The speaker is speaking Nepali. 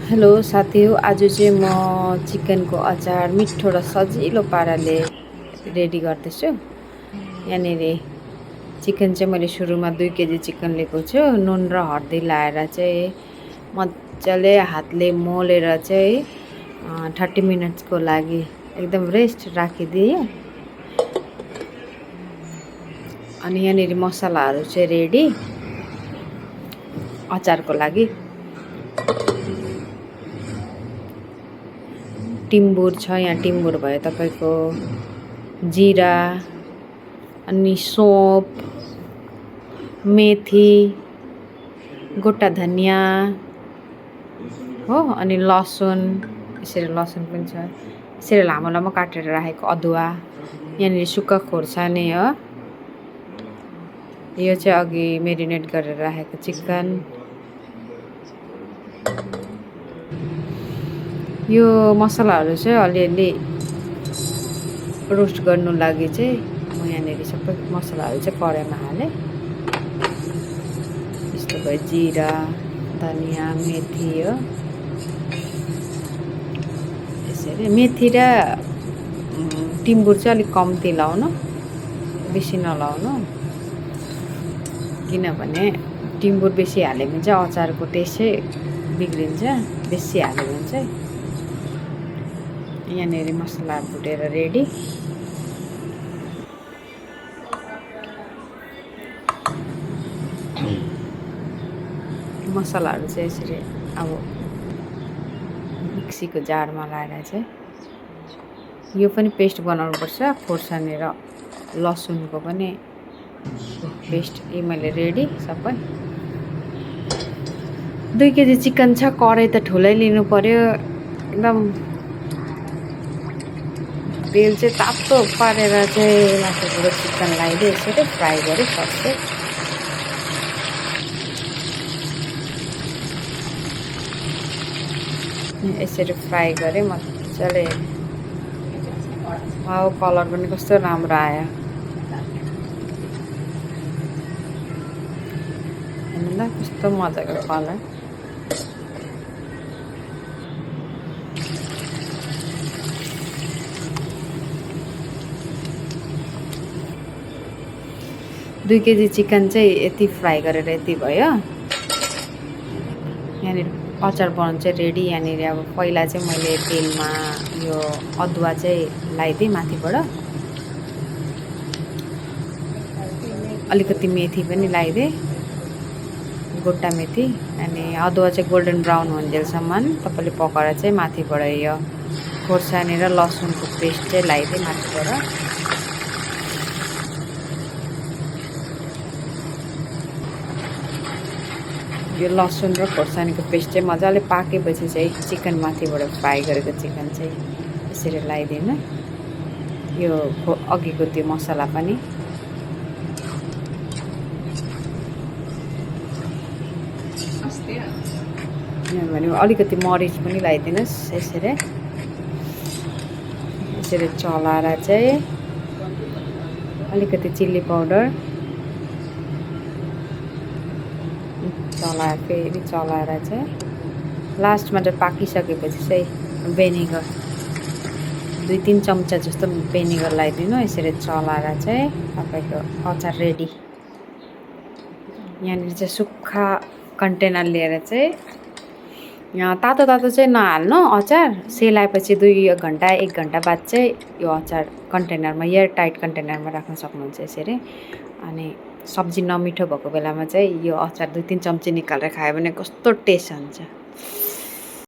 हेलो साथीहरू, आज चाहिँ म चिकनको अचार मिठो र सजिलो पाराले रेडी गर्दैछु। यहाँनिर चिकन चाहिँ मैले सुरुमा 2 केजी चिकन लिएको छु। नुन र हर्दी लाएर चाहिँ मजाले हातले मोलेर चाहिँ 30 मिनट्सको लागि एकदम रेस्ट राखिदिएँ। अनि यहाँनिर मसलाहरू चाहिँ रेडी अचारको लागि। टिम्बुर छ, यहाँ टिम्बुर भयो तपाईको, जिरा, अनि सौंफ, मेथी, गोटा धनिया हो, अनि लसुन, यसरी लसुन पनि छ, यसरी लामो लामो काटेर राखेको अदुवा, यहाँनिर सुक्खा खोर्सानी हो, यो चाहिँ अघि मेरिनेट गरेर राखेको चिकन। यो मसलाहरू चाहिँ अलिअलि रोस्ट गर्नु लागि चाहिँ म यहाँनिर सबै मसलाहरू चाहिँ कराईमा हालेँ। यस्तो भयो जिरा, धनिया, मेथी हो, यसरी मेथी र टिम्बुर चाहिँ अलिक कम्ती लाउनु, बेसी नलाउनु, किनभने टिम्बुर बेसी हाल्यो भने चाहिँ अचारको टेस्टै बिग्रिन्छ, बेसी हाल्यो भने चाहिँ। यहाँनिर मसला भुटेर रेडी। मसलाहरू चाहिँ यसरी अब मिक्सीको जारमा लाएर चाहिँ यो पनि पेस्ट बनाउनुपर्छ, खोर्सानी र लसुनको पनि पेस्ट। यी मैले रेडी सबै। 2 केजी चिकन छ, कराई त ठुलै लिनु पर्यो। एकदम तेल चाहिँ तातो पारेर चाहिँ माथिबाट चिकन लगाइदिएँ, यसरी फ्राई गरेँ फर्स्ट। यसरी फ्राई गरेँ मजाले। वाउ, कलर पनि कस्तो राम्रो आयो। हेर्नु ल कस्तो मजाको कलर। दुई केजी चिकन चाहिँ यति फ्राई गरेर यति भयो। यहाँनिर अचार बनाउनु चाहिँ रेडी। यहाँनिर अब पहिला चाहिँ मैले तेलमा यो अदुवा चाहिँ लगाइदिएँ माथिबाट, अलिकति मेथी पनि लगाइदिएँ, गोटा मेथी। अनि अदुवा चाहिँ गोल्डन ब्राउन हुन्जेलसम्म तपाईँले पकाएर चाहिँ माथिबाट यो खोर्सानी र लसुनको पेस्ट चाहिँ लगाइदिएँ माथिबाट। यो लसुन र खोर्सानीको पेस्ट चाहिँ मजाले पाकेपछि चाहिँ चिकन माथिबाट फ्राई गरेको चिकन चाहिँ यसरी लगाइदिनु। यो अघिको त्यो मसला पनि भने अलिकति मरिच पनि लगाइदिनुहोस्। यसरी यसरी चलाएर चाहिँ अलिकति चिल्ली पाउडर चलाएर फेरि चलाएर चाहिँ लास्टमा चाहिँ पाकिसकेपछि चाहिँ भेनिगर 2-3 चम्चा जस्तो भेनिगर लगाइदिनु। यसरी चलाएर चाहिँ तपाईँको अचार रेडी। यहाँनिर चाहिँ सुक्खा कन्टेनर लिएर चाहिँ यहाँ तातो तातो चाहिँ नहाल्नु। अचार सेलाएपछि 1 घन्टा बाद चाहिँ यो अचार कन्टेनरमा, एयर टाइट कन्टेनरमा राख्न सक्नुहुन्छ यसरी। अनि सब्जी नमिठो भएको बेलामा चाहिँ यो अचार 2-3 चम्ची निकालेर खायो भने कस्तो टेस्ट हुन्छ।